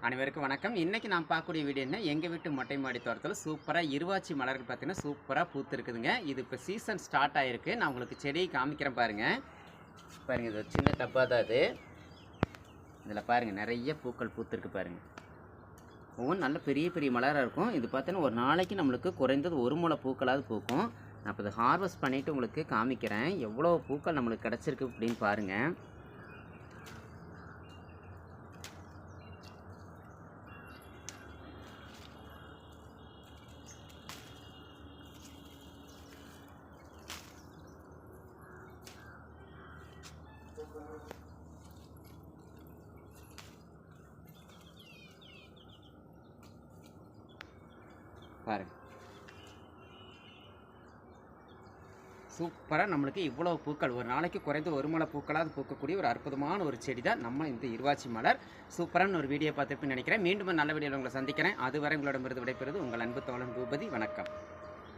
அனைவருக்கும் வணக்கம். இன்றைக்கி நான் பார்க்கக்கூடிய வீடியோ என்ன, எங்கள் வீட்டு மொட்டை மாடி தோட்டத்தில் சூப்பராக இருவாச்சி மலர்கள் பார்த்தீங்கன்னா சூப்பராக பூத்துருக்குதுங்க. இது இப்போ சீசன் ஸ்டார்ட் ஆகிருக்கு. நான் உங்களுக்கு செடியை காமிக்கிறேன் பாருங்கள். இது ஒரு சின்ன டப்பா தான் இது. இதில் பாருங்கள் நிறைய பூக்கள் பூத்துருக்கு பாருங்கள். ஒவ்வொன்றும் நல்ல பெரிய பெரிய மலராக இருக்கும். இது பார்த்தீங்கன்னா ஒரு நாளைக்கு நம்மளுக்கு குறைந்தது ஒரு முளை பூக்களாவது பூக்கும். நான் இப்போ இதை ஹார்வெஸ்ட் பண்ணிவிட்டு உங்களுக்கு காமிக்கிறேன் எவ்வளோ பூக்கள் நம்மளுக்கு கிடச்சிருக்கு அப்படின்னு பாருங்கள். பாருங்க சூப்பராக நம்மளுக்கு இவ்வளோ பூக்கள் ஒரு நாளைக்கு குறைந்து ஒரு முளை பூக்களாவது பூக்கக்கூடிய ஒரு அற்புதமான ஒரு செடி தான் நம்ம இந்த இருவாச்சி மலர். சூப்பரான ஒரு வீடியோ பார்த்துருப்பேன்னு நினைக்கிறேன். மீண்டும் நல்ல வீடியோவில் உங்களை சந்திக்கிறேன். அதுவரை உங்களிடமிருந்து விடைபெறுவது உங்கள் அன்பு தோழன் பூபதி. வணக்கம்.